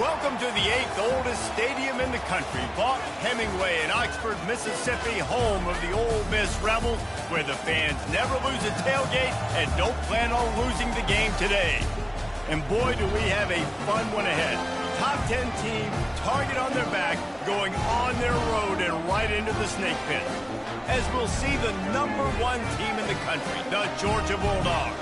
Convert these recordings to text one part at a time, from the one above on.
Welcome to the 8th oldest stadium in the country, Vaught Hemingway in Oxford, Mississippi, home of the Ole Miss Rebels, where the fans never lose a tailgate and don't plan on losing the game today. And boy, do we have a fun one ahead. Top 10 team, target on their back, going on their road and right into the snake pit. As we'll see the #1 team in the country, the Georgia Bulldogs,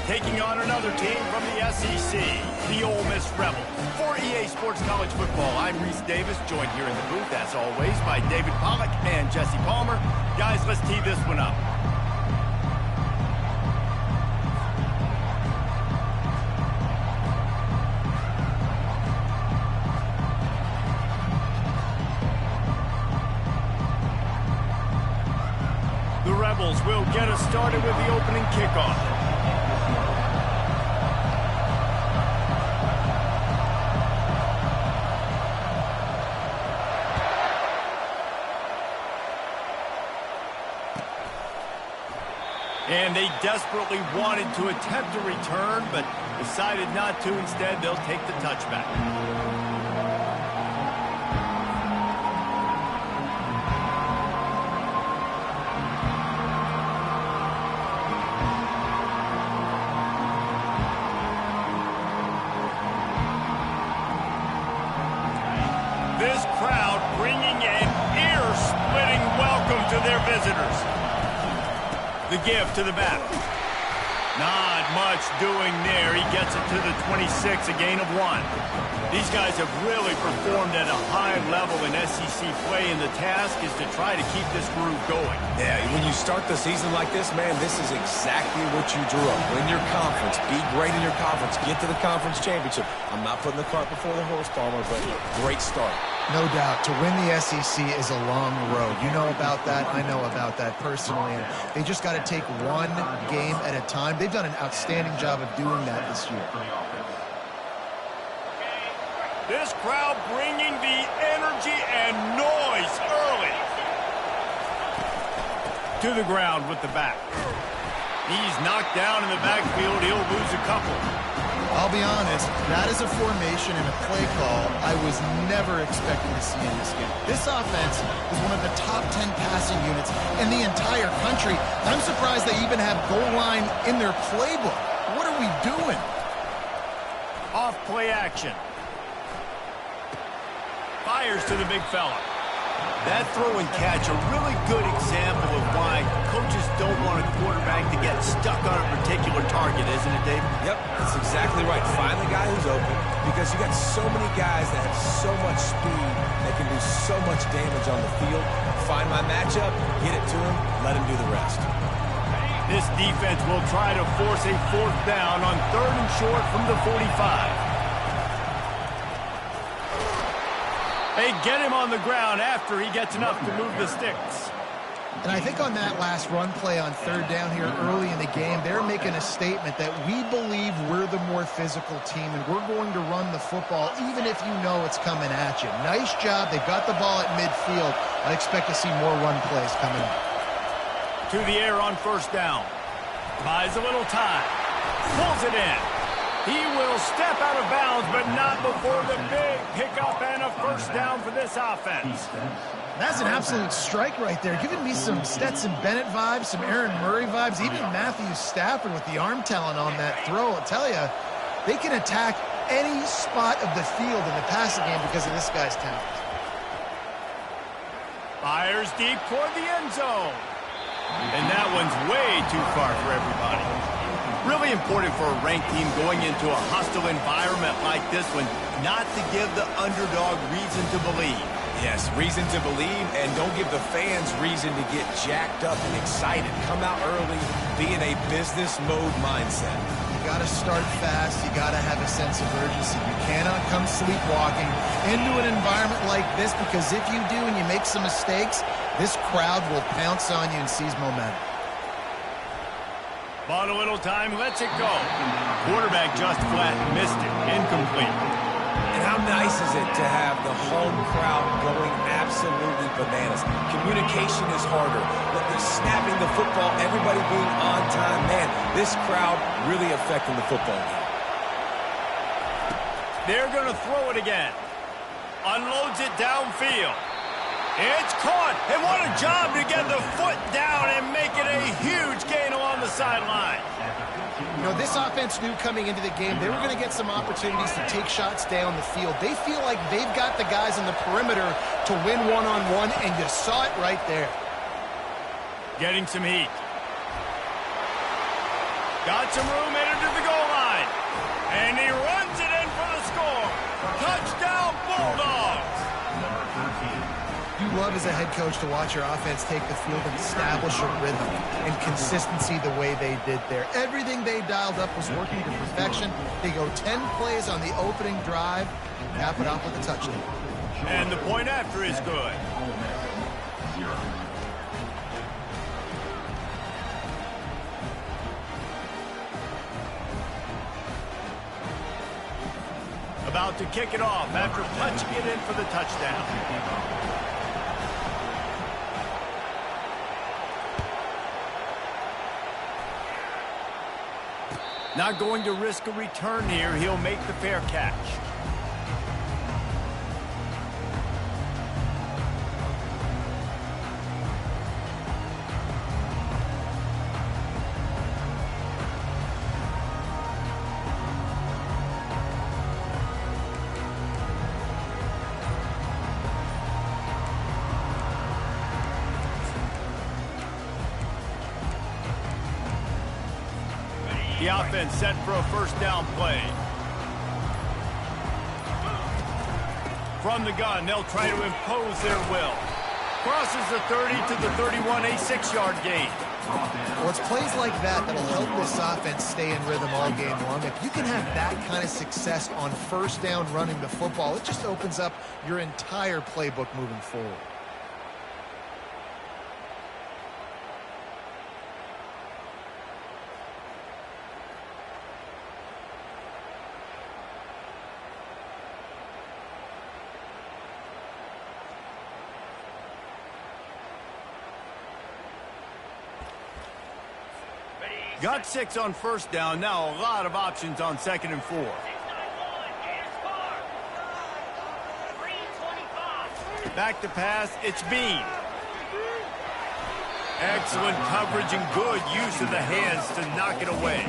taking on another team from the SEC, the Ole Miss Rebels. For EA Sports College Football, I'm Reese Davis, joined here in the booth, as always, by David Pollack and Jesse Palmer. Guys, let's tee this one up. The Rebels will get us started with the opening kickoff. And they desperately wanted to attempt a return, but decided not to. Instead, they'll take the touchback. This crowd bringing an ear-splitting welcome to their visitors. The give to the back. Not much doing there. He gets it to the 26, a gain of 1. These guys have really performed at a high level in SEC play, and the task is to try to keep this groove going. Yeah, when you start the season like this, man, this is exactly what you drew up. Win your conference, be great in your conference, get to the conference championship. I'm not putting the cart before the horse, Palmer, but great start. No doubt. To win the SEC is a long road. You know about that. I know about that personally. And they just got to take one game at a time. They've done an outstanding job of doing that this year. This crowd bringing the energy and noise early. To the ground with the back. He's knocked down in the backfield. He'll lose a couple. I'll be honest, that is a formation and a play call I was never expecting to see in this game. This offense is one of the top 10 passing units in the entire country. I'm surprised they even have goal line in their playbook. What are we doing? Off play action. Fires to the big fella. That throw and catch, a really good example of why coaches don't want a quarterback to get stuck on a particular target, isn't it, Dave? Yep, that's exactly right. Find the guy who's open, because you got so many guys that have so much speed that can do so much damage on the field. Find my matchup, get it to him, let him do the rest. This defense will try to force a 4th down on 3rd and short from the 45. They get him on the ground after he gets enough to move the sticks. And I think on that last run play on 3rd down here early in the game, they're making a statement that we believe we're the more physical team and we're going to run the football even if you know it's coming at you. Nice job. They got the ball at midfield. I expect to see more run plays coming up. To the air on 1st down. Buys a little time. Pulls it in. He will step out of bounds, but not before the big pickup and a 1st down for this offense. That's an absolute strike right there. Giving me some Stetson Bennett vibes, some Aaron Murray vibes, even Matthew Stafford with the arm talent on that throw. I'll tell you, they can attack any spot of the field in the passing game because of this guy's talent. Fires deep toward the end zone. And that one's way too far for everybody. Really important for a ranked team going into a hostile environment like this one, not to give the underdog reason to believe. Yes, reason to believe, and don't give the fans reason to get jacked up and excited. Come out early, be in a business mode mindset. You got to start fast. You got to have a sense of urgency. You cannot come sleepwalking into an environment like this, because if you do and you make some mistakes, this crowd will pounce on you and seize momentum. Bought a little time, lets it go. Quarterback just flat missed it. Incomplete. And how nice is it to have the home crowd going absolutely bananas? Communication is harder. They're snapping the football, everybody being on time. Man, this crowd really affecting the football game. They're going to throw it again. Unloads it downfield. It's caught, and what a job to get the foot down and make it a huge gain along the sideline. You know, this offense knew coming into the game they were going to get some opportunities to take shots down the field. They feel like they've got the guys on the perimeter to win one-on-one, and you saw it right there. Getting some heat. Got some room headed to the goal line. And he runs it in for the score. Touchdown, Bulldogs. You love as a head coach to watch your offense take the field and establish a rhythm and consistency the way they did there. Everything they dialed up was working to perfection. They go 10 plays on the opening drive, cap it off with a touchdown. And the point after is good. About to kick it off after punching it in for the touchdown. Not going to risk a return here. He'll make the fair catch. The offense set for a first down play. From the gun, they'll try to impose their will. Crosses the 30 to the 31, a 6-yard gain. Well, it's plays like that that'll help this offense stay in rhythm all game long. If you can have that kind of success on first down running the football, it just opens up your entire playbook moving forward. Got 6 on first down. Now a lot of options on 2nd and 4. Back to pass. It's Bean. Excellent coverage and good use of the hands to knock it away.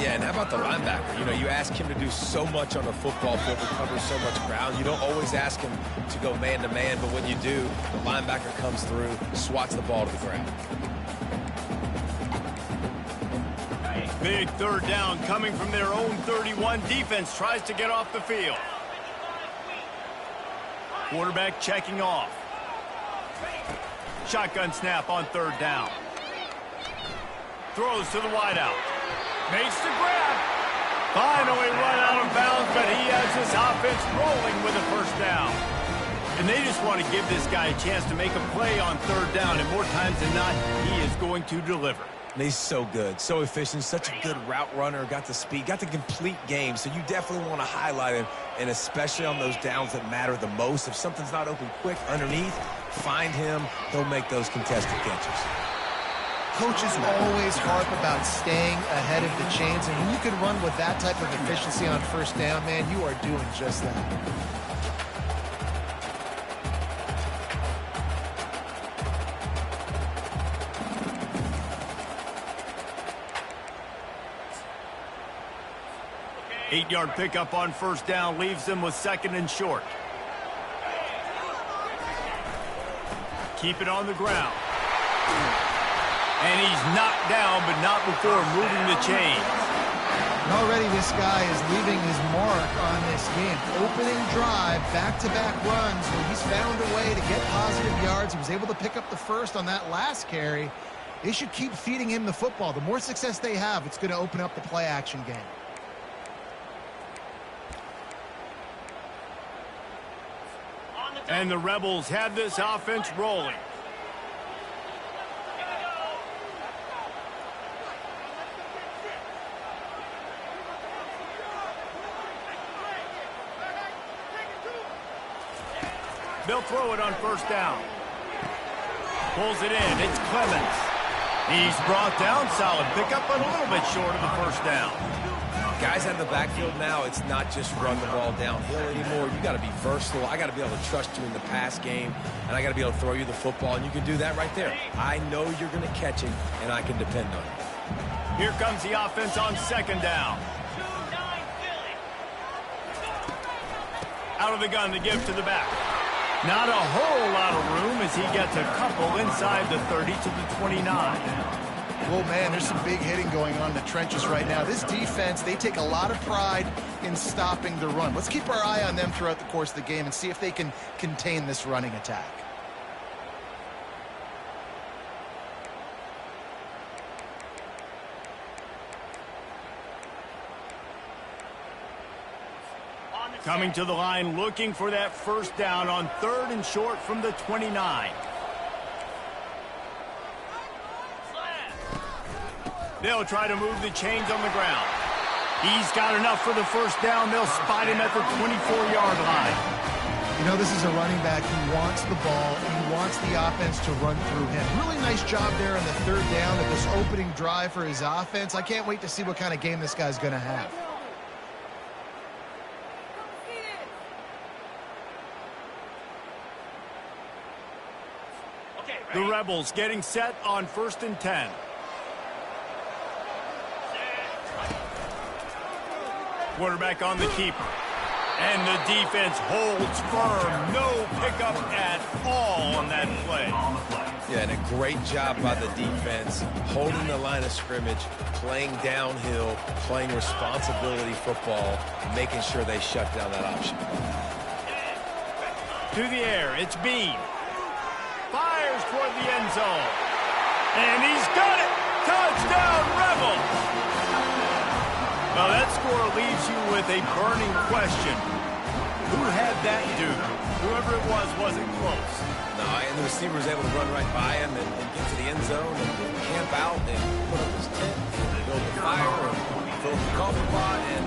Yeah, and how about the linebacker? You know, you ask him to do so much on a football field, to cover so much ground. You don't always ask him to go man-to-man, but when you do, the linebacker comes through, swats the ball to the ground. Big third down coming from their own 31. Defense tries to get off the field. Quarterback checking off. Shotgun snap on 3rd down. Throws to the wideout. Makes the grab. Finally run out of bounds, but he has this offense rolling with a first down. And they just want to give this guy a chance to make a play on 3rd down, and more times than not, he is going to deliver. And he's so good, so efficient, such a good route runner, got the speed, got the complete game. So you definitely want to highlight him, and especially on those downs that matter the most. If something's not open quick underneath, find him. He'll make those contested catches. Coaches always harp about staying ahead of the chains, and when you can run with that type of efficiency on first down, man, you are doing just that. Eight-yard pickup on first down leaves them with 2nd and short. Keep it on the ground. And he's knocked down, but not before moving the chains. And already this guy is leaving his mark on this game. Opening drive, back-to-back runs where he's found a way to get positive yards. He was able to pick up the first on that last carry. They should keep feeding him the football. The more success they have, it's going to open up the play-action game. And the Rebels have this offense rolling. They'll throw it on first down. Pulls it in. It's Clemens. He's brought down. Solid pickup, but a little bit short of the first down. Guys out of the backfield now, it's not just run the ball downhill anymore. You got to be versatile. I got to be able to trust you in the pass game, and I got to be able to throw you the football, and you can do that right there. I know you're going to catch it, and I can depend on it. Here comes the offense on second down. Out of the gun to give to the back. Not a whole lot of room as he gets a couple inside the 30 to the 29. Well, man, there's some big hitting going on in the trenches right now. This defense, they take a lot of pride in stopping the run. Let's keep our eye on them throughout the course of the game and see if they can contain this running attack. Coming to the line, looking for that first down on 3rd and short from the 29. They'll try to move the chains on the ground. He's got enough for the first down. They'll spot him at the 24-yard line. You know, this is a running back who wants the ball. He wants the offense to run through him. Really nice job there on the 3rd down of this opening drive for his offense. I can't wait to see what kind of game this guy's going to have. The Rebels getting set on 1st and 10. Quarterback on the keeper. And the defense holds firm. No pickup at all on that play. Yeah, and a great job by the defense, holding the line of scrimmage, playing downhill, playing responsibility football, making sure they shut down that option. To the air, it's Bean. Fires toward the end zone. And he's got it! Touchdown, Rebels! Well, that score leaves you with a burning question. Who had that dude? Whoever it was wasn't close. No, and the receiver was able to run right by him and get to the end zone and camp out and put up his tent and build the fire and fill up the coffee pot and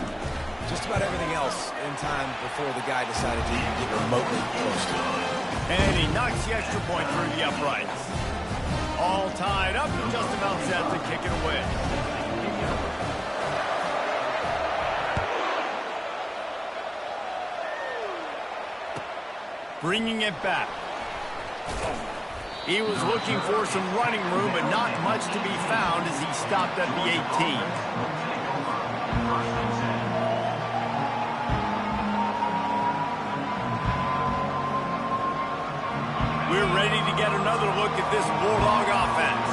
just about everything else in time before the guy decided to even get remotely close to him. And he knocks the extra point through the uprights. All tied up and just about set to kick it away. Bringing it back. He was looking for some running room, but not much to be found as he stopped at the 18. We're ready to get another look at this Bulldog offense.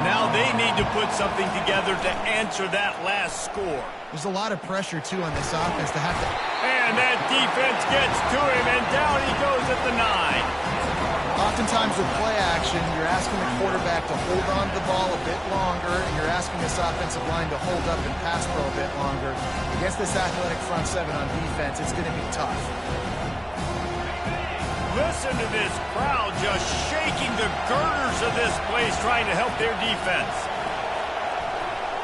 Now they need to put something together to answer that last score. There's a lot of pressure, too, on this offense to have to... And that defense gets to him, and down he goes at the 9. Oftentimes with play action, you're asking the quarterback to hold on to the ball a bit longer, and you're asking this offensive line to hold up and pass pro a bit longer. Against this athletic front seven on defense, it's going to be tough. Listen to this crowd just shaking the girders of this place, trying to help their defense.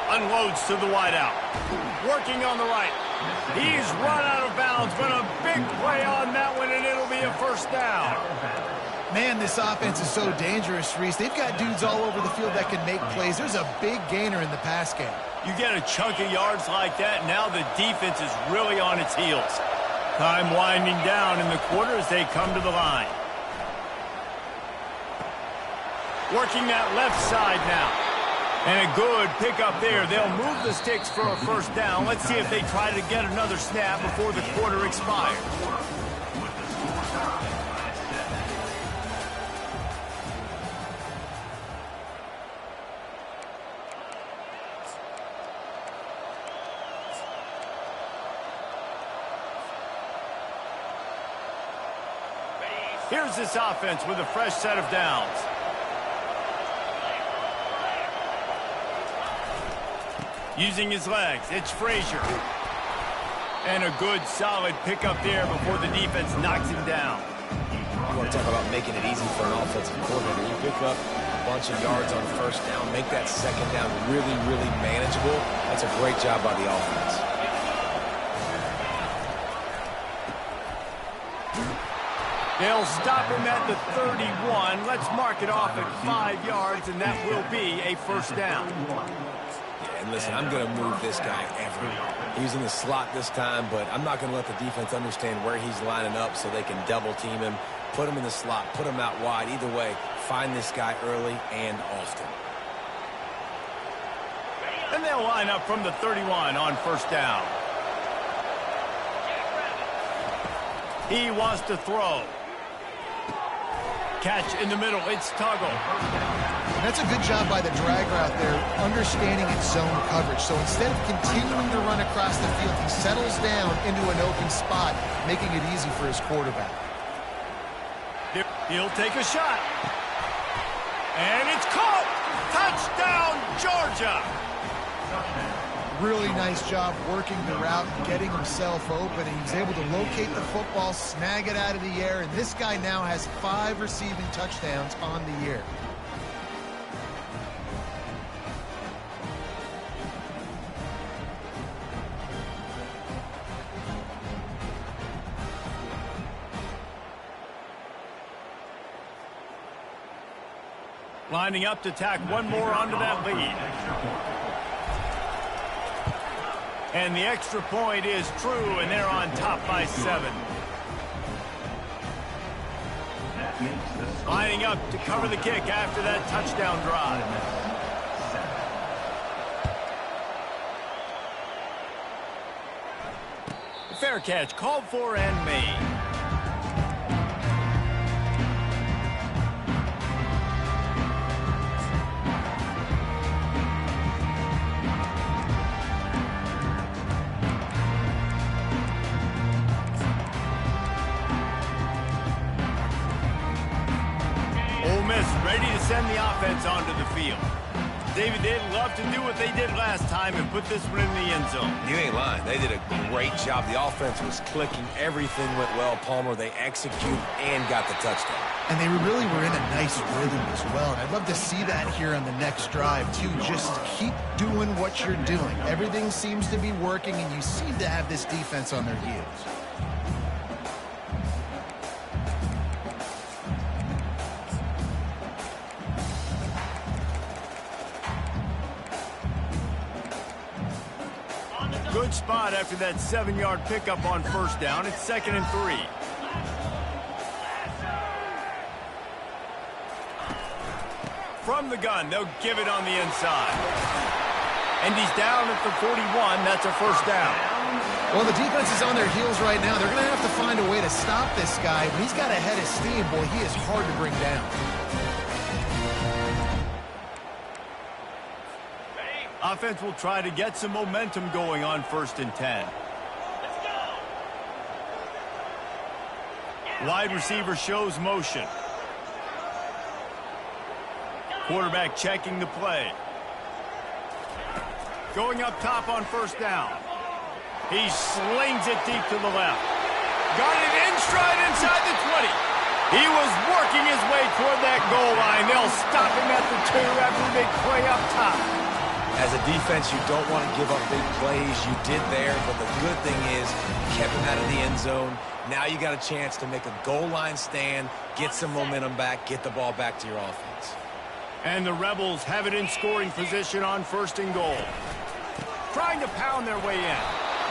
Unloads to the wideout. Working on the right. He's run out of bounds, but a big play on that one, and it'll be a first down. Man, this offense is so dangerous, Reese. They've got dudes all over the field that can make plays. There's a big gainer in the pass game. You get a chunk of yards like that, now the defense is really on its heels. Time winding down in the quarter as they come to the line. Working that left side now. And a good pickup there. They'll move the sticks for a first down. Let's see if they try to get another snap before the quarter expires. Here's this offense with a fresh set of downs. Using his legs, it's Frazier. And a good, solid pickup there before the defense knocks him down. You want to talk about making it easy for an offensive coordinator. You pick up a bunch of yards on first down, make that second down really, really manageable. That's a great job by the offense. They'll stop him at the 31. Let's mark it off at 5 yards, and that will be a first down. And listen, I'm going to move this guy everywhere. He's in the slot this time, but I'm not going to let the defense understand where he's lining up so they can double team him, put him in the slot, put him out wide. Either way, find this guy early and often. And they'll line up from the 31 on first down. He wants to throw. Catch in the middle. It's Tuggle. That's a good job by the drag route there, understanding its zone coverage. So instead of continuing to run across the field, he settles down into an open spot, making it easy for his quarterback. He'll take a shot. And it's caught. Touchdown, Georgia. Really nice job working the route, getting himself open, and he was able to locate the football, snag it out of the air, and this guy now has 5 receiving touchdowns on the year. Lining up to tack one more onto that lead. And the extra point is true, and they're on top by 7. Lining up to cover the kick after that touchdown drive. Fair catch called for and made. Ready to send the offense onto the field. David, they'd love to do what they did last time and put this one in the end zone. You ain't lying. They did a great job. The offense was clicking. Everything went well. Palmer, they executed and got the touchdown. And they really were in a nice rhythm as well. And I'd love to see that here on the next drive, too. Just keep doing what you're doing. Everything seems to be working, and you seem to have this defense on their heels. Good spot after that 7-yard pickup on first down. It's 2nd and 3. From the gun, they'll give it on the inside. And he's down at the 41. That's a first down. Well, the defense is on their heels right now. They're going to have to find a way to stop this guy. When he's got a head of steam, boy, he is hard to bring down. Offense will try to get some momentum going on 1st and 10. Wide receiver shows motion. Quarterback checking the play. Going up top on first down. He slings it deep to the left. Got it in stride inside the 20. He was working his way toward that goal line. They'll stop him at the 2 after the big play up top. As a defense, you don't want to give up big plays. You did there, but the good thing is you kept him out of the end zone. Now you got a chance to make a goal line stand, get some momentum back, get the ball back to your offense. And the Rebels have it in scoring position on 1st and goal. Trying to pound their way in.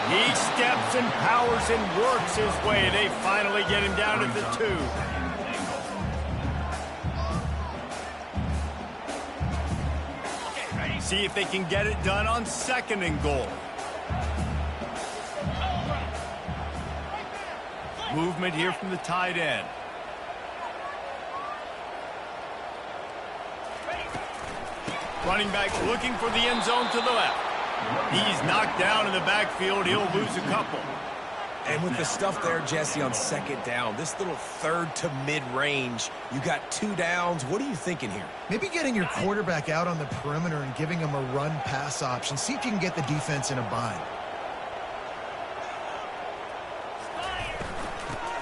He steps and powers and works his way. They finally get him down at the 2. See if they can get it done on 2nd and goal. Movement here from the tight end. Running back looking for the end zone to the left. He's knocked down in the backfield. He'll lose a couple. And with the stuff there, Jesse, on 2nd down, this little 3rd to mid-range, you got 2 downs. What are you thinking here? Maybe getting your quarterback out on the perimeter and giving him a run-pass option. See if you can get the defense in a bind.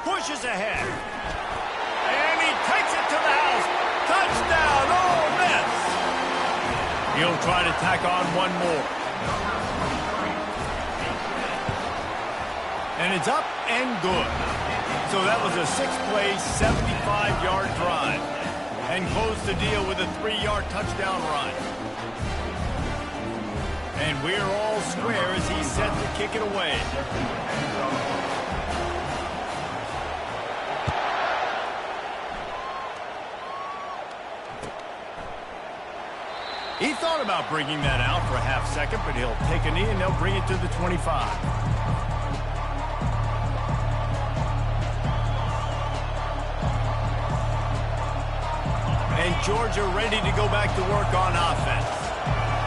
Pushes ahead. And he takes it to the house. Touchdown, Ole Miss. He'll try to tack on one more. And it's up and good. So that was a 6-play, 75-yard drive. And closed the deal with a 3-yard touchdown run. And we're all square as he's set to kick it away. He thought about bringing that out for a half second, but he'll take a knee and they'll bring it to the 25. And Georgia ready to go back to work on offense.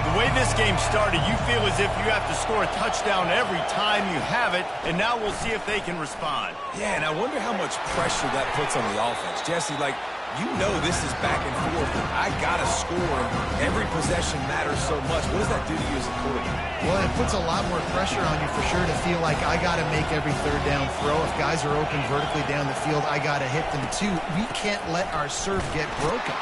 The way this game started, you feel as if you have to score a touchdown every time you have it, and now we'll see if they can respond. Yeah, and I wonder how much pressure that puts on the offense. Jesse, like, you know this is back and forth, and I got to score. Every possession matters so much. What does that do to you as a quarterback? Well, it puts a lot more pressure on you for sure to feel like I got to make every third down throw. If guys are open vertically down the field, I got to hit them too. We can't let our serve get broken.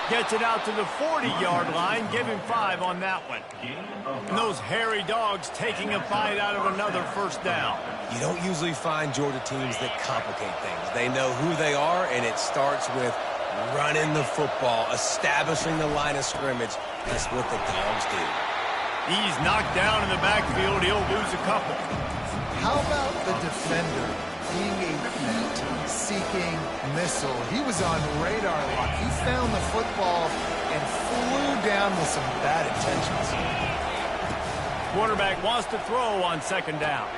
Gets it out to the 40-yard line. Give him 5 on that one. And those hairy dogs taking a bite out of another first down. You don't usually find Georgia teams that complicate things. They know who they are, and it starts with running the football, establishing the line of scrimmage. That's what the dogs do. He's knocked down in the backfield. He'll lose a couple. How about the defender being a heat-seeking missile? He was on radar lock. He found the football and flew down with some bad intentions. Quarterback wants to throw on second down.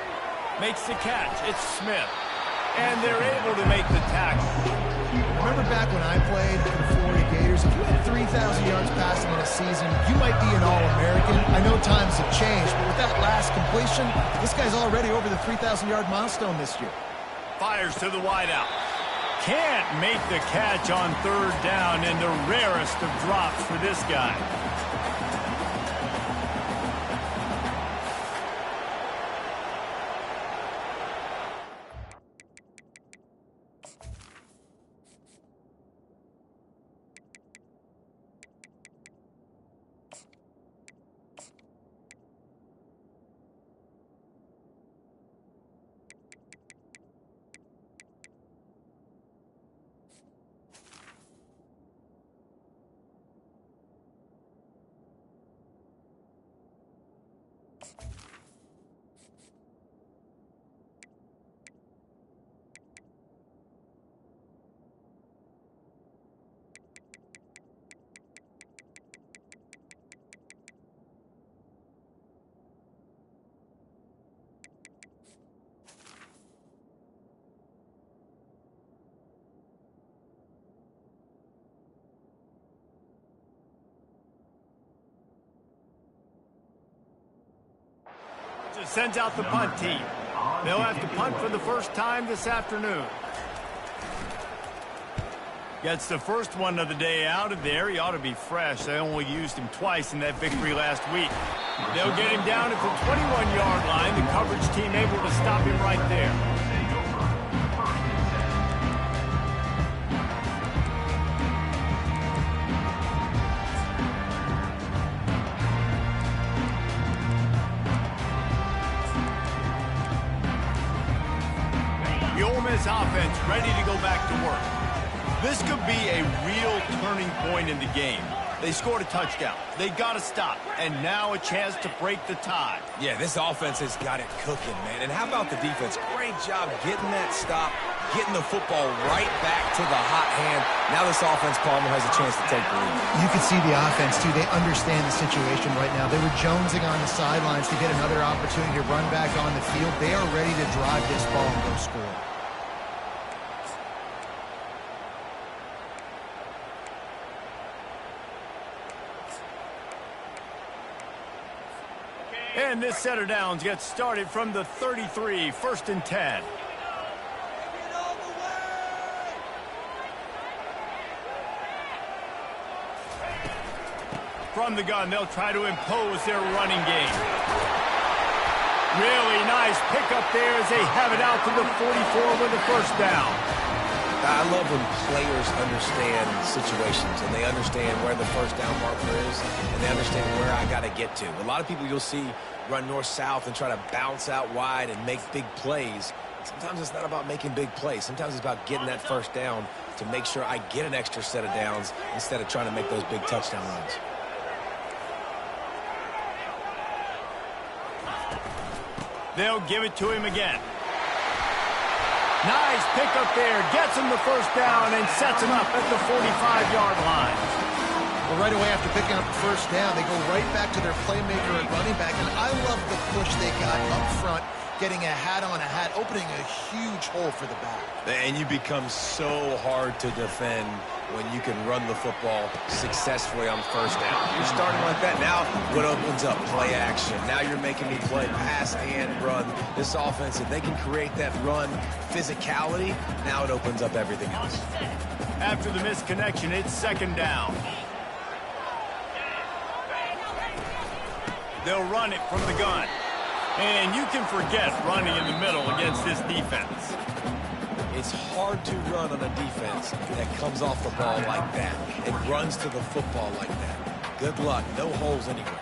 Makes the catch. It's Smith. And they're able to make the tackle. Remember back when I played for the Florida Gators, if you had 3,000 yards passing in a season, you might be an All-American. I know times have changed, but with that last completion, this guy's already over the 3,000-yard milestone this year. Fires to the wideout. Can't make the catch on third down, and the rarest of drops for this guy. Sends out the punt team. They'll have to punt for the first time this afternoon. Gets the first one of the day out of there. He ought to be fresh. They only used him twice in that victory last week. They'll get him down at the 21-yard line. The coverage team able to stop him right there. Offense ready to go back to work. This could be a real turning point in the game. They scored a touchdown. They got to stop. And now a chance to break the tie. Yeah, this offense has got it cooking, man. And how about the defense? Great job getting that stop, getting the football right back to the hot hand. Now this offense, Palmer, has a chance to take the lead. You can see the offense, too. They understand the situation right now. They were jonesing on the sidelines to get another opportunity to run back on the field. They are ready to drive this ball and go score. And this set of downs gets started from the 33, 1st and 10. From the gun, they'll try to impose their running game. Really nice pickup there as they have it out to the 44 with the first down. I love when players understand situations and they understand where the first down marker is and they understand where I got to get to. A lot of people you'll see run north-south and try to bounce out wide and make big plays. Sometimes it's not about making big plays. Sometimes it's about getting that first down to make sure I get an extra set of downs instead of trying to make those big touchdown runs. They'll give it to him again. Nice pickup there. Gets him the first down and sets him up at the 45-yard line. Well, right away after picking up the first down, they go right back to their playmaker at running back. And I love the push they got up front, getting a hat on a hat, opening a huge hole for the back. And you become so hard to defend when you can run the football successfully on first down. You're starting like that. Now what opens up? Play action. Now you're making me play pass and run. This offense, if they can create that run physicality, now it opens up everything else. After the missed connection, it's second down. They'll run it from the gun. And you can forget running in the middle against this defense. It's hard to run on a defense that comes off the ball like that and runs to the football like that. Good luck. No holes anywhere.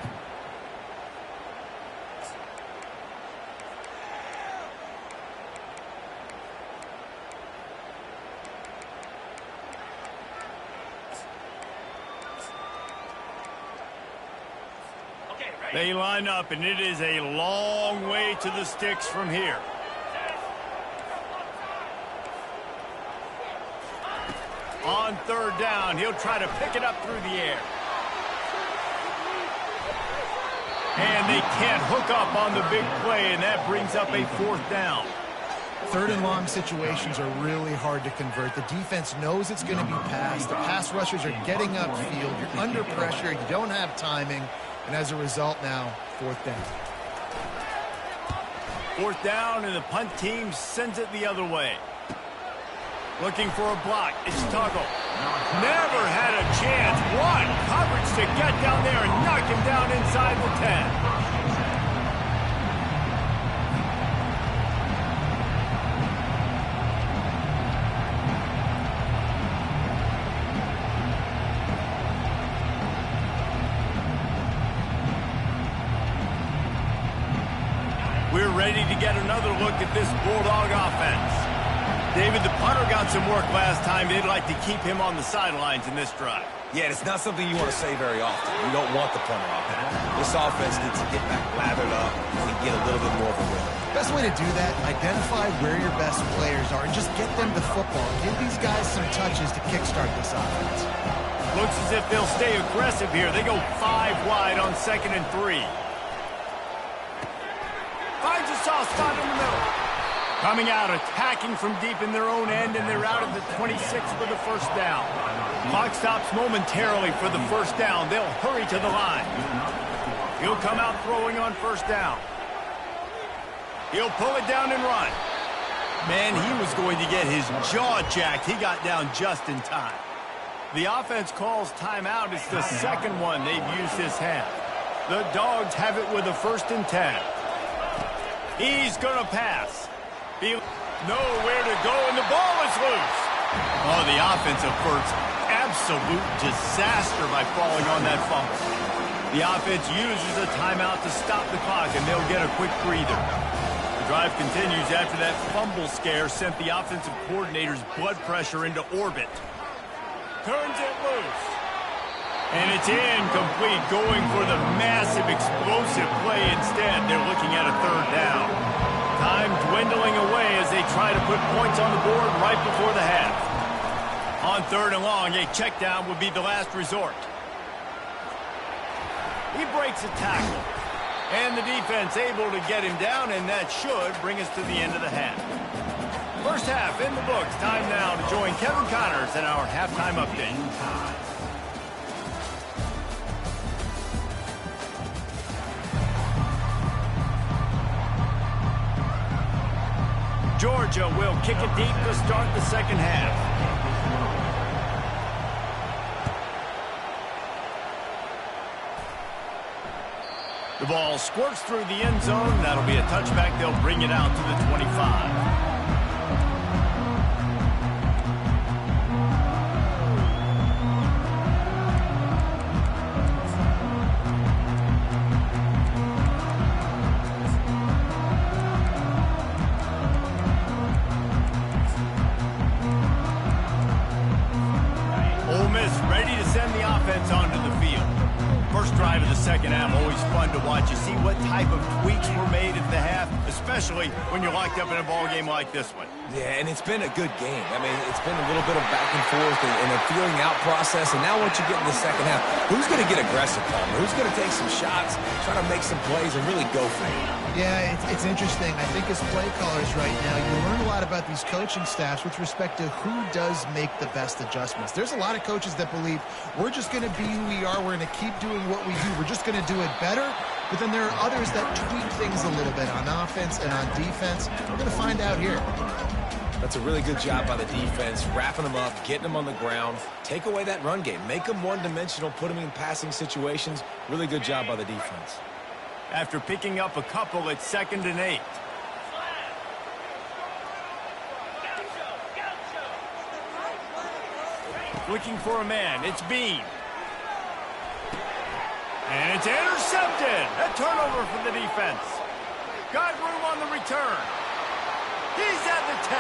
They line up, and it is a long way to the sticks from here. On third down, he'll try to pick it up through the air. And they can't hook up on the big play, and that brings up a fourth down. Third and long situations are really hard to convert. The defense knows it's going to be passed. The pass rushers are getting upfield. You're under pressure. You don't have timing. And as a result now, fourth down. Fourth down, and the punt team sends it the other way. Looking for a block. It's Tuggle. Never had a chance. What coverage to get down there and knock him down inside the 10. We're ready to get another look at this Bulldog offense. David, the punter got some work last time. They'd like to keep him on the sidelines in this drive. Yeah, it's not something you want to say very often. You don't want the punter off there. This offense needs to get back lathered up and get a little bit more of a rhythm. Best way to do that, identify where your best players are and just get them the football. Give these guys some touches to kickstart this offense. Looks as if they'll stay aggressive here. They go 5 wide on 2nd and 3. Finds a soft spot in the middle. Coming out, attacking from deep in their own end, and they're out at the 26 for the first down. Clock stops momentarily for the first down. They'll hurry to the line. He'll come out throwing on first down. He'll pull it down and run. Man, he was going to get his jaw jacked. He got down just in time. The offense calls timeout. It's the second one they've used this half. The Dogs have it with a 1st and 10. He's going to pass. Nowhere to go, and the ball is loose. Oh, the offense averts absolute disaster by falling on that fumble. The offense uses a timeout to stop the clock, and they'll get a quick breather. The drive continues after that fumble scare sent the offensive coordinator's blood pressure into orbit. Turns it loose. And it's incomplete, going for the massive explosive play instead. They're looking at a 3rd down. Time dwindling away as they try to put points on the board right before the half. On 3rd and long, a check down would be the last resort. He breaks a tackle. And the defense able to get him down, and that should bring us to the end of the half. First half in the books. Time now to join Kevin Connors in our halftime update. Georgia will kick it deep to start the second half. The ball squirts through the end zone. That'll be a touchback. They'll bring it out to the 25. Onto the field. First drive of the second half, always fun to watch. You see what type of tweaks were made at the half, especially when you're locked up in a ball game like this one. Yeah, and it's been a good game. I mean, it's been a little bit of back and forth and a feeling out process. And now once you get in the second half, who's going to get aggressive, Palmer? Who's going to take some shots, try to make some plays, and really go for it? Yeah, it's interesting. I think as play callers right now, you learn a lot about these coaching staffs with respect to who does make the best adjustments. There's a lot of coaches that believe we're just going to be who we are. We're going to keep doing what we do. We're just going to do it better. But then there are others that tweak things a little bit on offense and on defense. We're going to find out here. That's a really good job by the defense, wrapping them up, getting them on the ground. Take away that run game. Make them one-dimensional, put them in passing situations. Really good job by the defense. After picking up a couple, it's 2nd and 8. Looking for a man. It's Bean. And it's intercepted. A turnover for the defense. Got room on the return. He's at the 10.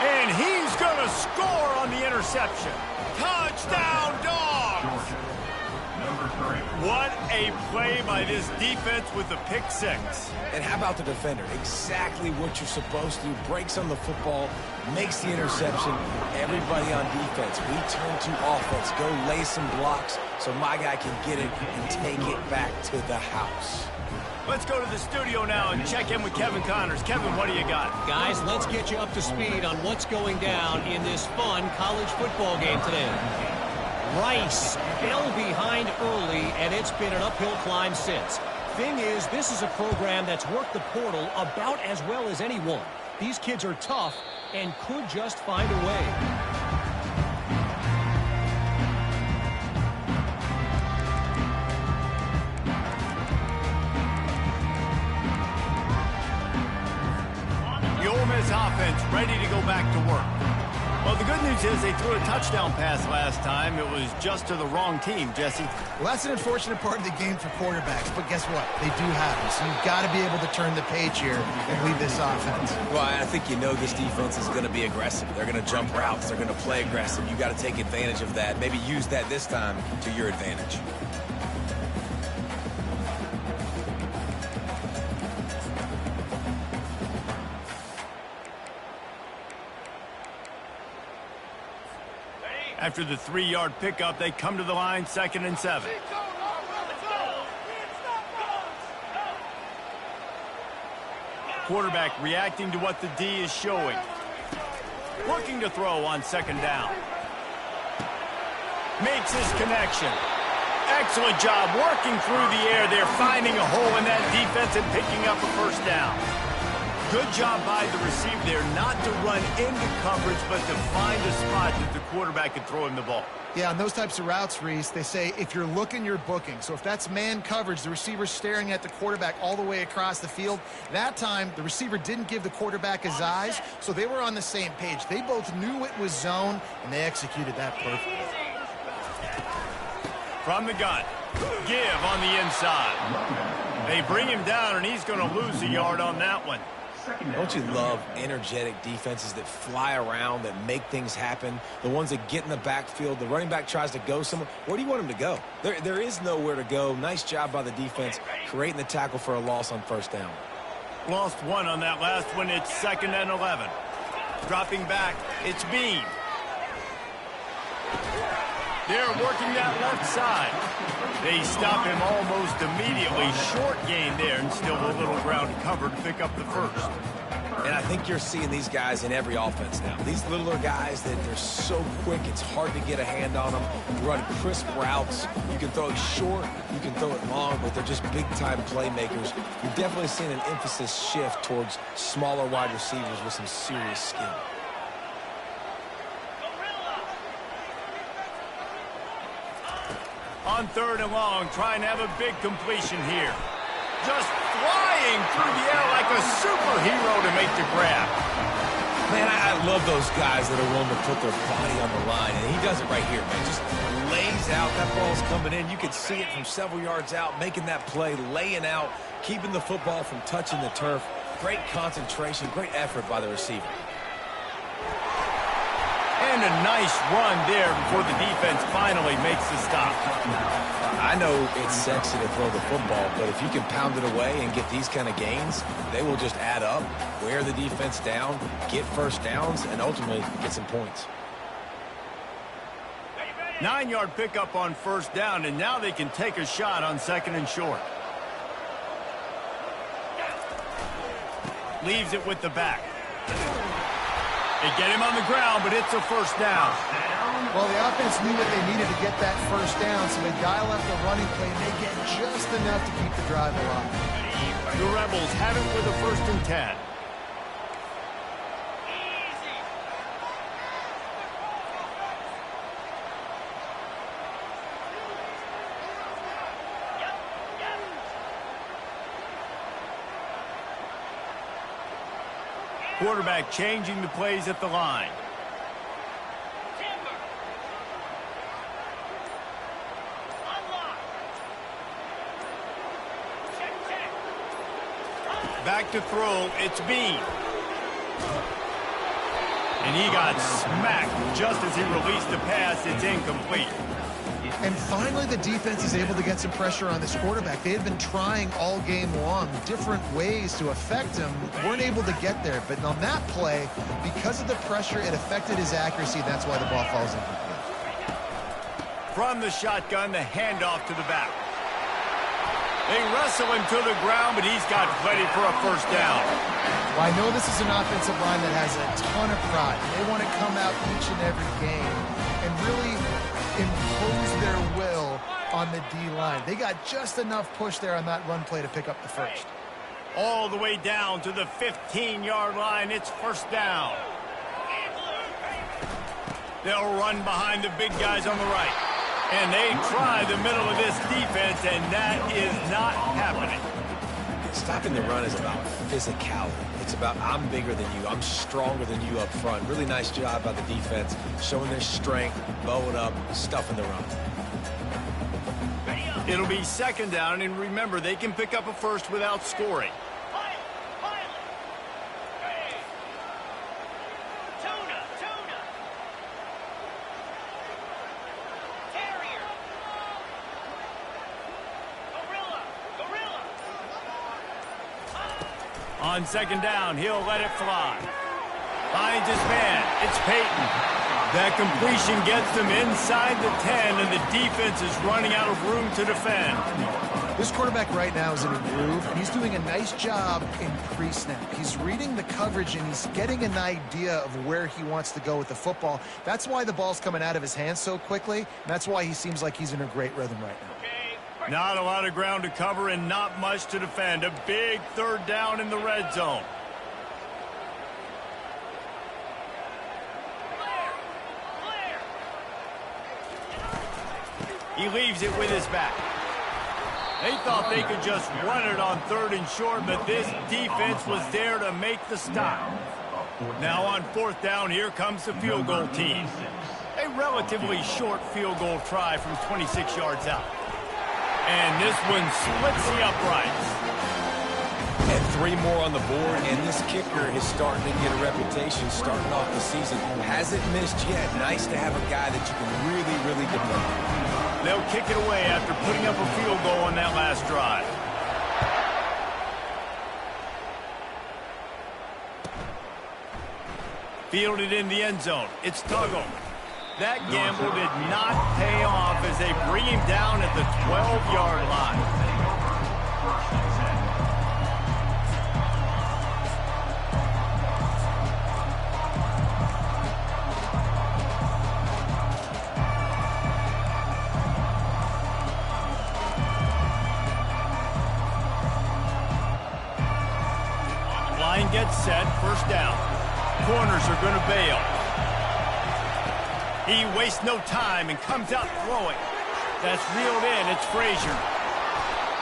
And he's going to score on the interception. Touchdown, Dogs! What a play by this defense with the pick six. And how about the defender? Exactly what you're supposed to do. Breaks on the football, makes the interception. Everybody on defense, we turn to offense. Go lay some blocks so my guy can get it and take it back to the house. Let's go to the studio now and check in with Kevin Connors. Kevin, what do you got? Guys, let's get you up to speed on what's going down in this fun college football game today. Rice fell behind early, and it's been an uphill climb since. Thing is, this is a program that's worked the portal about as well as anyone. These kids are tough and could just find a way. The Ole Miss offense ready to go back to work. Well, the good news is they threw a touchdown pass last time. It was just to the wrong team, Jesse. Well, that's an unfortunate part of the game for quarterbacks, but guess what? They do have them, so you've got to be able to turn the page here and lead this offense. Well, I think you know this defense is going to be aggressive. They're going to jump routes. They're going to play aggressive. You got to take advantage of that. Maybe use that this time to your advantage. After the 3-yard pickup, they come to the line, 2nd and 7. Quarterback reacting to what the D is showing. Looking to throw on 2nd down. Makes his connection. Excellent job working through the air there, finding a hole in that defense and picking up a first down. Good job by the receiver there, not to run into coverage, but to find a spot that the quarterback could throw him the ball. Yeah, on those types of routes, Reese, they say if you're looking, you're booking. So if that's man coverage, the receiver's staring at the quarterback all the way across the field. That time, the receiver didn't give the quarterback his eyes, so they were on the same page. They both knew it was zone, and they executed that perfectly. From the gun, give on the inside. They bring him down, and he's going to lose a yard on that one. Don't you love energetic defenses that fly around, that make things happen? The ones that get in the backfield, the running back tries to go somewhere. Where do you want him to go? There is nowhere to go. Nice job by the defense, creating the tackle for a loss on 1st down. Lost one on that last one. It's 2nd and 11. Dropping back, it's Bean. They're working that left side. They stop him almost immediately. Short gain there, and still a little ground cover to pick up the first. And I think you're seeing these guys in every offense now. These littler guys that they're so quick, it's hard to get a hand on them. You run crisp routes. You can throw it short, you can throw it long, but they're just big-time playmakers. You're definitely seeing an emphasis shift towards smaller wide receivers with some serious skill. On 3rd and long, trying to have a big completion here. Just flying through the air like a superhero to make the grab. Man, I love those guys that are willing to put their body on the line, and he does it right here, man. Just lays out. That ball's coming in. You can see it from several yards out, making that play, laying out, keeping the football from touching the turf. Great concentration, great effort by the receiver. And And a nice run there before the defense finally makes the stop. I know it's sexy to throw the football, but if you can pound it away and get these kind of gains, they will just add up, wear the defense down, get first downs, and ultimately get some points. 9-yard pickup on first down, and now they can take a shot on 2nd and short. Leaves it with the back. They get him on the ground, but it's a first down. Well, the offense knew what they needed to get that first down, so they dial up the running play, and they get just enough to keep the drive alive. The Rebels have it with a 1st and 10. Quarterback changing the plays at the line. Back to throw, it's Bean. And he got smacked just as he released the pass. It's incomplete. And finally, the defense is able to get some pressure on this quarterback. They had been trying all game long different ways to affect him. Weren't able to get there. But on that play, because of the pressure, it affected his accuracy. That's why the ball falls incomplete. From the shotgun, the handoff to the back. They wrestle him to the ground, but he's got plenty for a first down. Well, I know this is an offensive line that has a ton of pride. They want to come out each and every game and really impose their will on the D-line. They got just enough push there on that run play to pick up the first. All the way down to the 15-yard line. It's first down. They'll run behind the big guys on the right. And they try the middle of this defense, and that is not happening. Stopping the run is about physicality. It's about I'm bigger than you. I'm stronger than you up front. Really nice job by the defense, showing their strength, bowing up, stuffing the run. It'll be 2nd down, and remember, they can pick up a first without scoring. On 2nd down, he'll let it fly. Finds his man. It's Peyton. That completion gets them inside the 10, and the defense is running out of room to defend. This quarterback right now is in a groove, and he's doing a nice job in pre-snap. He's reading the coverage, and he's getting an idea of where he wants to go with the football. That's why the ball's coming out of his hands so quickly, and that's why he seems like he's in a great rhythm right now. Not a lot of ground to cover and not much to defend. A big 3rd down in the red zone. He leaves it with his back. They thought they could just run it on 3rd and short, but this defense was there to make the stop. Now on 4th down, here comes the field goal team. A relatively short field goal try from 26 yards out. And this one splits the uprights. And 3 more on the board, and this kicker is starting to get a reputation starting off the season. Hasn't missed yet. Nice to have a guy that you can really, really depend on. They'll kick it away after putting up a field goal on that last drive. Fielded in the end zone. It's Tuggle. That gamble did not pay off as they bring him down at the 12-yard line. Line gets set, first down. Corners are going to bail. He wastes no time and comes out throwing. That's reeled in. It's Frazier.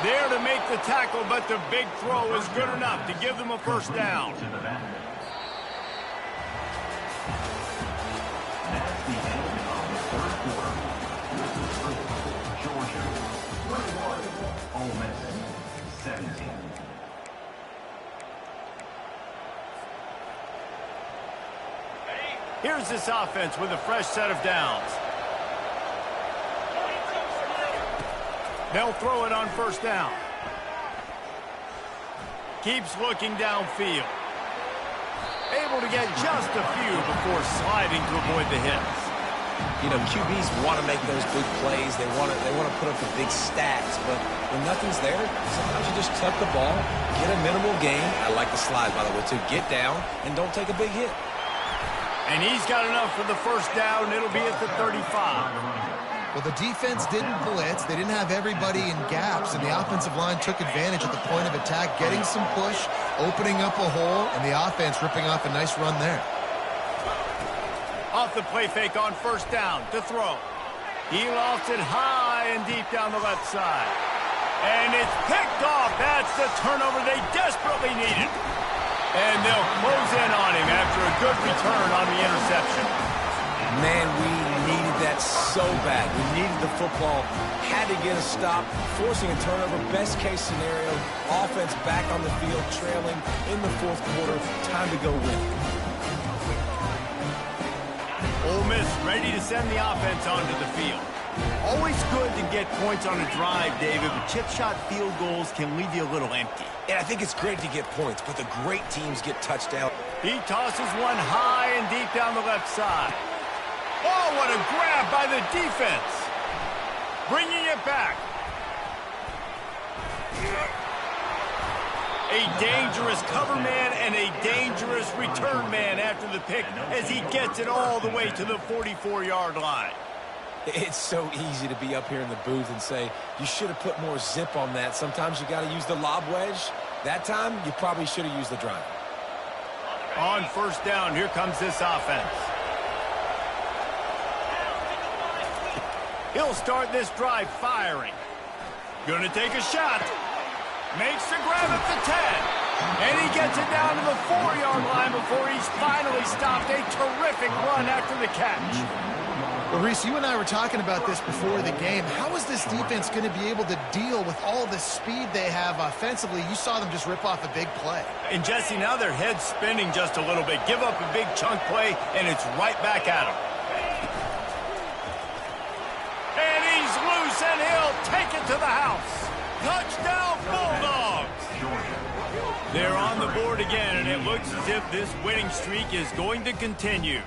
There to make the tackle, but the big throw is good enough to give them a first down. Here's Here's this offense with a fresh set of downs. They'll throw it on first down. Keeps looking downfield. Able to get just a few before sliding to avoid the hits. You know, QBs want to make those big plays. They want to put up the big stats. But when nothing's there, sometimes you just tuck the ball, get a minimal gain. I like the slide, by the way, to get down and don't take a big hit. And he's got enough for the first down. It'll be at the 35. Well, the defense didn't blitz. They didn't have everybody in gaps, and the offensive line took advantage at the point of attack, getting some push, opening up a hole, and the offense ripping off a nice run there. Off the play fake on first down to throw. He lofts it high and deep down the left side. And it's picked off. That's the turnover they desperately needed. And they'll close in on him after a good return on the interception. Man, we needed that so bad. We needed the football. Had to get a stop, forcing a turnover. Best case scenario, offense back on the field, trailing in the fourth quarter. Time to go win. Ole Miss ready to send the offense onto the field. Always good to get points on a drive, David, but chip shot field goals can leave you a little empty. And I think it's great to get points, but the great teams get touchdowns. He tosses one high and deep down the left side. Oh, what a grab by the defense. Bringing it back. A dangerous cover man and a dangerous return man after the pick as he gets it all the way to the 44-yard line. It's so easy to be up here in the booth and say, you should have put more zip on that. Sometimes you got to use the lob wedge. That time, you probably should have used the drive. On first down, here comes this offense. He'll start this drive firing. Gonna take a shot. Makes the grab at the 10. And he gets it down to the 4-yard line before he's finally stopped. A terrific run after the catch. Well, Reese, you and I were talking about this before the game. How is this defense going to be able to deal with all the speed they have offensively? You saw them just rip off a big play. And, Jesse, now their head's spinning just a little bit. Give up a big chunk play, and it's right back at him. And he's loose, and he'll take it to the house. Touchdown, Bulldogs! They're on the board again, and it looks as if this winning streak is going to continue.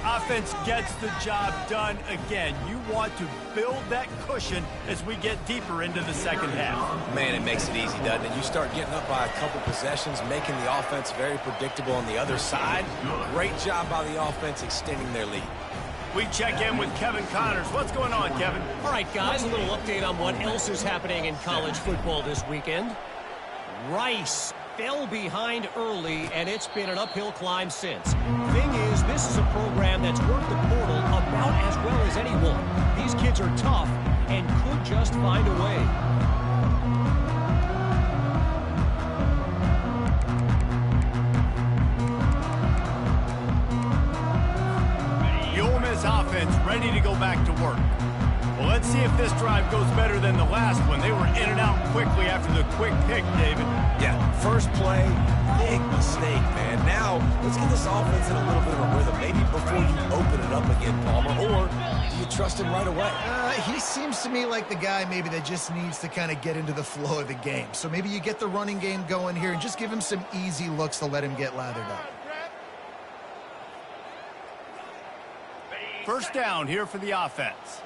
Offense gets the job done again. You want to build that cushion as we get deeper into the second half. Man, it makes it easy, doesn't it? You start getting up by a couple possessions, making the offense very predictable on the other side. Great job by the offense extending their lead. We check in with Kevin Connors. What's going on, Kevin? All right, guys, a little update on what else is happening in college football this weekend. Rice fell behind early, and it's been an uphill climb since. Thing is, this is a program that's worked the portal about as well as anyone. These kids are tough and could just find a way. The Ole Miss offense ready to go back to work. Well, let's see if this drive goes better than the last one. They were in and out quickly after the quick pick, David. Yeah, first play, big mistake, man. Now, let's get this offense in a little bit of a rhythm. Maybe before you open it up again, Palmer, or do you trust him right away? He seems to me like the guy maybe that just needs to kind of get into the flow of the game. So maybe you get the running game going here and just give him some easy looks to let him get lathered up. First down here for the offense.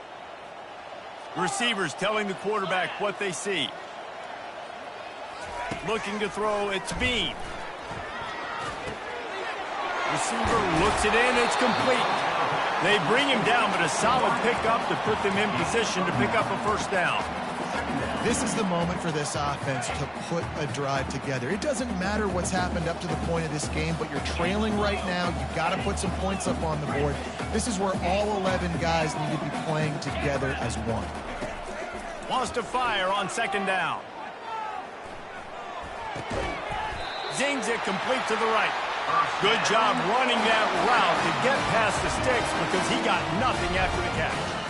Receivers telling the quarterback what they see. Looking to throw, it's Bean. Receiver looks it in, it's complete. They bring him down, but a solid pickup to put them in position to pick up a first down. This is the moment for this offense to put a drive together. It doesn't matter what's happened up to the point of this game, but you're trailing right now. You've got to put some points up on the board. This is where all 11 guys need to be playing together as one. Wants to fire on second down. Zings it complete to the right. Good job running that route to get past the sticks because he got nothing after the catch.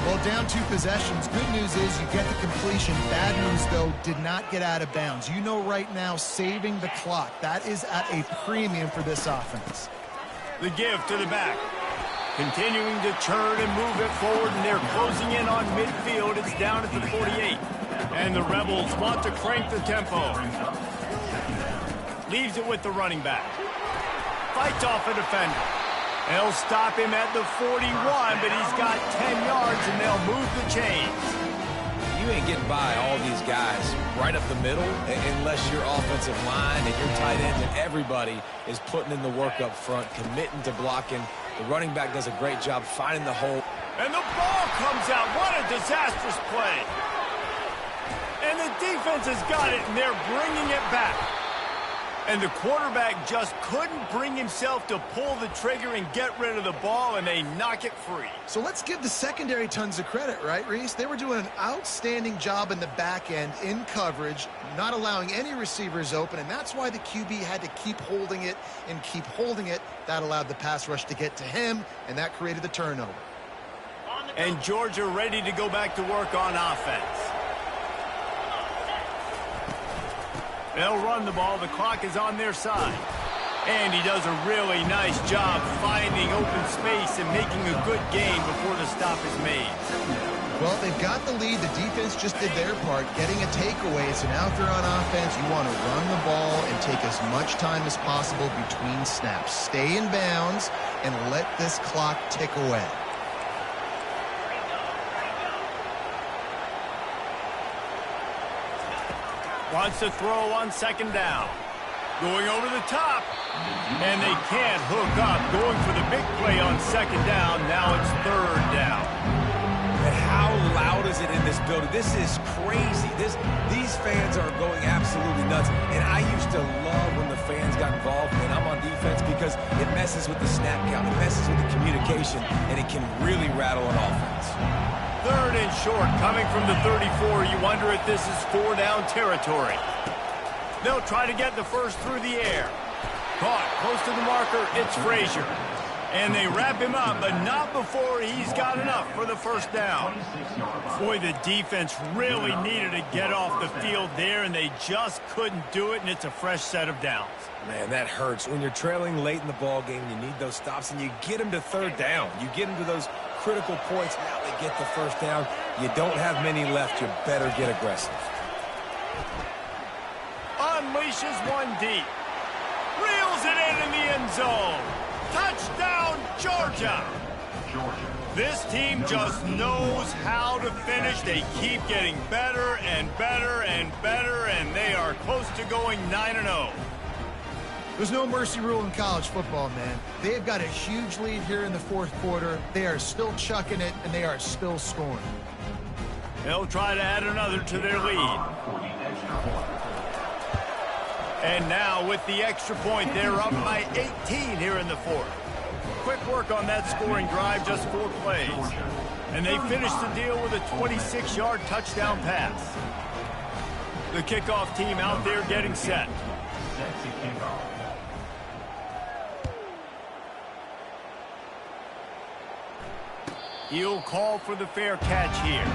Well, down 2 possessions. Good news is you get the completion. Bad news, though, did not get out of bounds. You know right now, saving the clock. That is at a premium for this offense. The give to the back. Continuing to churn and move it forward, and they're closing in on midfield. It's down at the 48. And the Rebels want to crank the tempo. Leaves it with the running back. Fights off a defender. They'll stop him at the 41, but he's got 10 yards, and they'll move the chains. You ain't getting by all these guys right up the middle unless your offensive line and your tight ends and everybody is putting in the work up front, committing to blocking. The running back does a great job finding the hole. And the ball comes out. What a disastrous play. And the defense has got it, and they're bringing it back. And the quarterback just couldn't bring himself to pull the trigger and get rid of the ball, and they knock it free. So let's give the secondary tons of credit, right, Reese? They were doing an outstanding job in the back end in coverage, not allowing any receivers open, and that's why the QB had to keep holding it and keep holding it. That allowed the pass rush to get to him, and that created the turnover. And Georgia ready to go back to work on offense. They'll run the ball. The clock is on their side. And he does a really nice job finding open space and making a good gain before the stop is made. Well, they've got the lead. The defense just did their part, getting a takeaway. So now if they're on offense, you want to run the ball and take as much time as possible between snaps. Stay in bounds and let this clock tick away. Wants to throw on second down. Going over the top. And they can't hook up. Going for the big play on second down. Now it's third down. And how loud is it in this building? This is crazy. These fans are going absolutely nuts. And I used to love when the fans got involved when I'm on defense because it messes with the snap count. It messes with the communication. And it can really rattle an offense. Third and short, coming from the 34. You wonder if this is four-down territory. They'll try to get the first through the air. Caught close to the marker, it's Frazier. And they wrap him up, but not before he's got enough for the first down. Boy, the defense really needed to get off the field there, and they just couldn't do it, and it's a fresh set of downs. Man, that hurts. When you're trailing late in the ball game, you need those stops, and you get them to third down. You get them to those critical points. Now they get the first down. You don't have many left. You better get aggressive. Unleashes one deep. Reels it in the end zone. Touchdown, Georgia. This team just knows how to finish. They keep getting better and better and better, and they are close to going 9-0. There's no mercy rule in college football, man. They've got a huge lead here in the fourth quarter. They are still chucking it, and they are still scoring. They'll try to add another to their lead. And now with the extra point, they're up by 18 here in the fourth. Quick work on that scoring drive, just 4 plays. And they finish the deal with a 26-yard touchdown pass. The kickoff team out there getting set. He'll call for the fair catch here.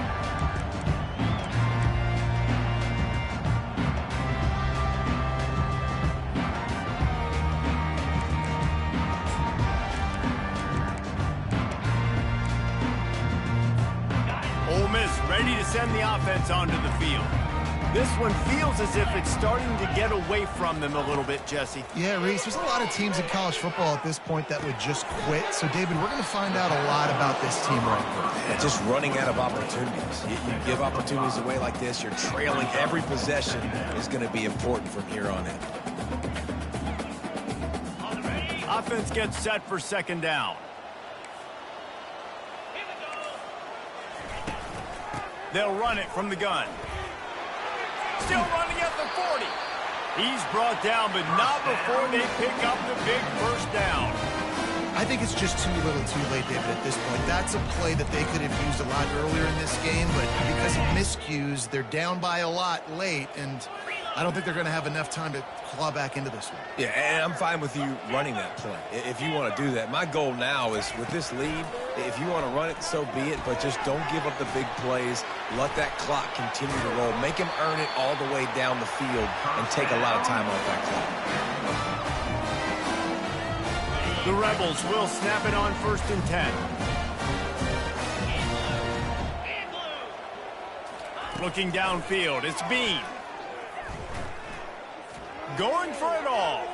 Ole Miss ready to send the offense onto the field. This one feels as if it's starting to get away from them a little bit, Jesse. Yeah, Reese, there's a lot of teams in college football at this point that would just quit. So, David, we're going to find out a lot about this team right now. Yeah, just running out of opportunities. You give opportunities away like this, you're trailing. Every possession is going to be important from here on in. Offense gets set for second down. They'll run it from the gun. Still running at the 40. He's brought down, but not before they pick up the big first down. I think it's just too little too late, David, at this point. That's a play that they could have used a lot earlier in this game, but because of miscues, they're down by a lot late, and I don't think they're going to have enough time to claw back into this one. Yeah, and I'm fine with you running that play if you want to do that. My goal now is with this lead, if you want to run it, so be it, but just don't give up the big plays. Let that clock continue to roll. Make him earn it all the way down the field and take a lot of time off that clock. The Rebels will snap it on 1st and 10. Looking downfield, it's Bean. Going for it all.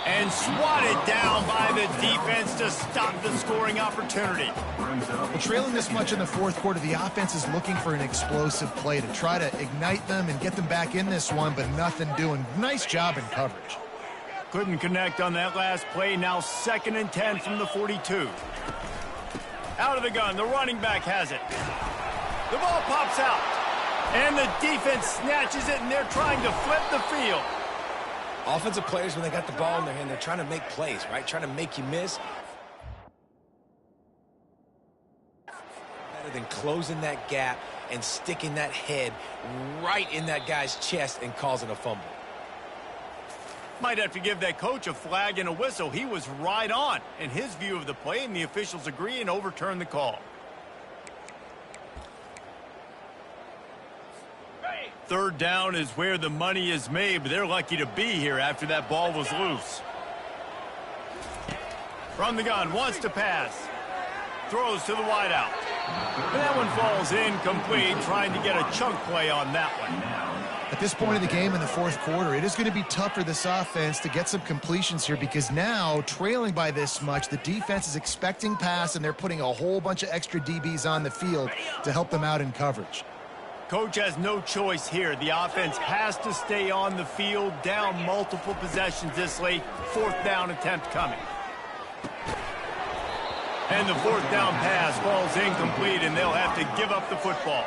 And swatted down by the defense to stop the scoring opportunity. Well, trailing this much in the fourth quarter, the offense is looking for an explosive play to try to ignite them and get them back in this one, but nothing doing. Nice job in coverage. Couldn't connect on that last play. Now 2nd and 10 from the 42. Out of the gun, the running back has it. The ball pops out. And the defense snatches it, and they're trying to flip the field. Offensive players, when they got the ball in their hand, they're trying to make plays, right? Trying to make you miss. Better than closing that gap and sticking that head right in that guy's chest and causing a fumble. Might have to give that coach a flag and a whistle. He was right on in his view of the play, and the officials agree and overturn the call. 3rd down is where the money is made, but they're lucky to be here after that ball was loose. From the gun, wants to pass. Throws to the wideout. And that one falls incomplete, trying to get a chunk play on that one. At this point of the game in the fourth quarter, it is going to be tough for this offense to get some completions here because now, trailing by this much, the defense is expecting pass, and they're putting a whole bunch of extra DBs on the field to help them out in coverage. Coach has no choice here. The offense has to stay on the field, down multiple possessions this late. 4th down attempt coming. And the 4th down pass falls incomplete, and they'll have to give up the football.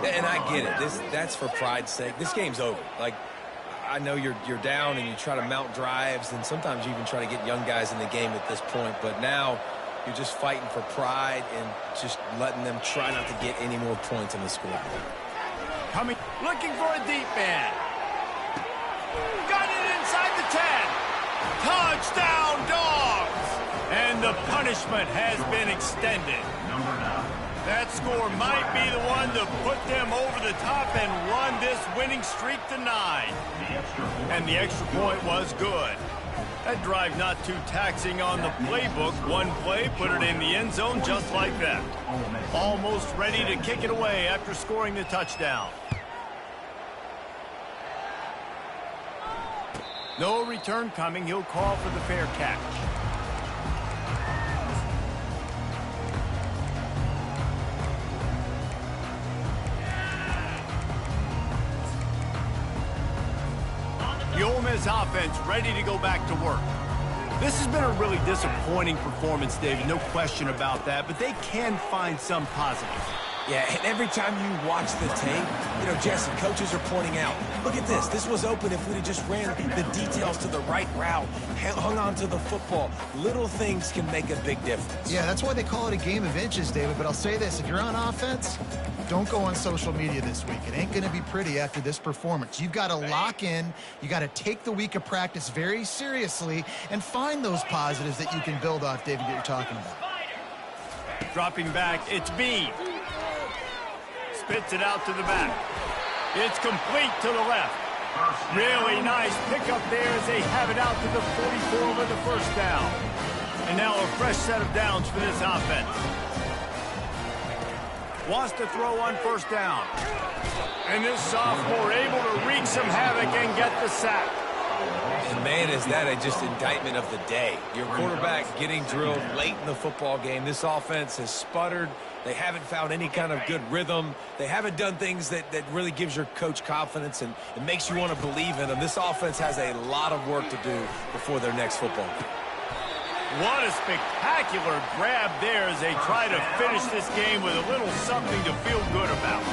And I get it. That's for pride's sake. This game's over. Like, I know you're down and you try to mount drives, and sometimes you even try to get young guys in the game at this point. But now you're just fighting for pride and just letting them try not to get any more points on the scoreboard. Coming, looking for a deep man. Got it inside the 10. Touchdown, Dogs! And the punishment has been extended. That score might be the one to put them over the top and run this winning streak to 9. And the extra point was good. That drive not too taxing on the playbook. One play, put it in the end zone just like that. Almost ready to kick it away after scoring the touchdown. No return coming. He'll call for the fair catch. The Ole Miss offense ready to go back to work. This has been a really disappointing performance, David, no question about that, but they can find some positives. Yeah, and every time you watch the tape, you know, Jesse, coaches are pointing out, look at this. This was open if we'd have just ran the details to the right route, hung on to the football. Little things can make a big difference. Yeah, that's why they call it a game of inches, David. But I'll say this, if you're on offense, don't go on social media this week. It ain't going to be pretty after this performance. You've got to lock in. You got to take the week of practice very seriously and find those positives that you can build off, David, that you're talking about. Dropping back, it's Bean. Spits it out to the back. It's complete to the left. Really nice pickup there as they have it out to the 44 with the 1st down. And now a fresh set of downs for this offense. Wants to throw on 1st down. And this sophomore able to wreak some havoc and get the sack. And man, is that just indictment of the day. Your quarterback getting drilled late in the football game. This offense has sputtered. They haven't found any kind of good rhythm. They haven't done things that really gives your coach confidence and it makes you want to believe in them. This offense has a lot of work to do before their next football game. What a spectacular grab there as they try to finish this game with a little something to feel good about.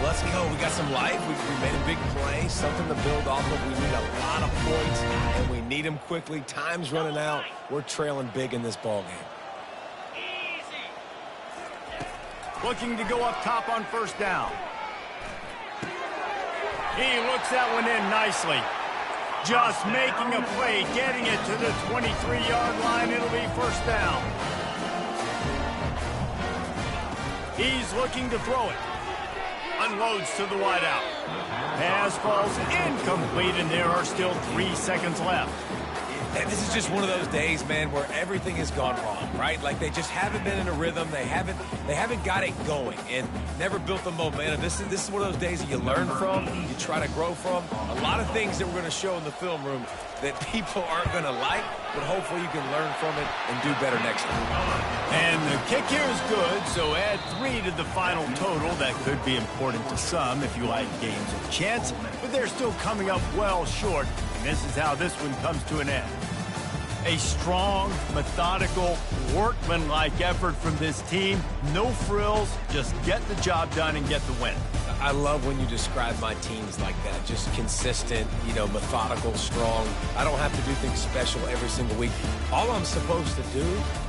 Let's go. We got some life. We made a big play, something to build off of. We need a lot of points, and we need them quickly. Time's running out. We're trailing big in this ball game. Looking to go up top on 1st down. He looks that one in nicely. Just making a play, getting it to the 23-yard line. It'll be 1st down. He's looking to throw it. Unloads to the wideout. Pass falls incomplete, and there are still 3 seconds left. This is just one of those days, man, where everything has gone wrong, right? Like they just haven't been in a rhythm. They haven't got it going and never built the momentum. This is one of those days that you learn from, you try to grow from. A lot of things that we're going to show in the film room that people aren't going to like, but hopefully you can learn from it and do better next time. And the kick here is good, so add 3 to the final total. That could be important to some if you like games of chance, but they're still coming up well short, and this is how this one comes to an end. A strong, methodical, workmanlike effort from this team. No frills, just get the job done and get the win. I love when you describe my teams like that. Just consistent, methodical, strong. I don't have to do things special every single week. All I'm supposed to do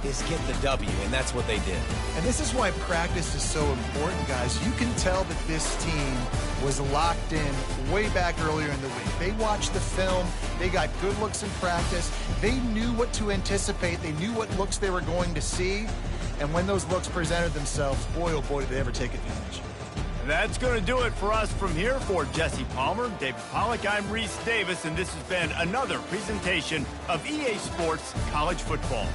is get the W, and that's what they did. And this is why practice is so important, guys. You can tell that this team was locked in way back earlier in the week. They watched the film. They got good looks in practice. They knew what to anticipate. They knew what looks they were going to see. And when those looks presented themselves, boy, oh boy, did they ever take advantage. That's going to do it for us from here. For Jesse Palmer, David Pollack, I'm Reese Davis, and this has been another presentation of EA Sports College Football.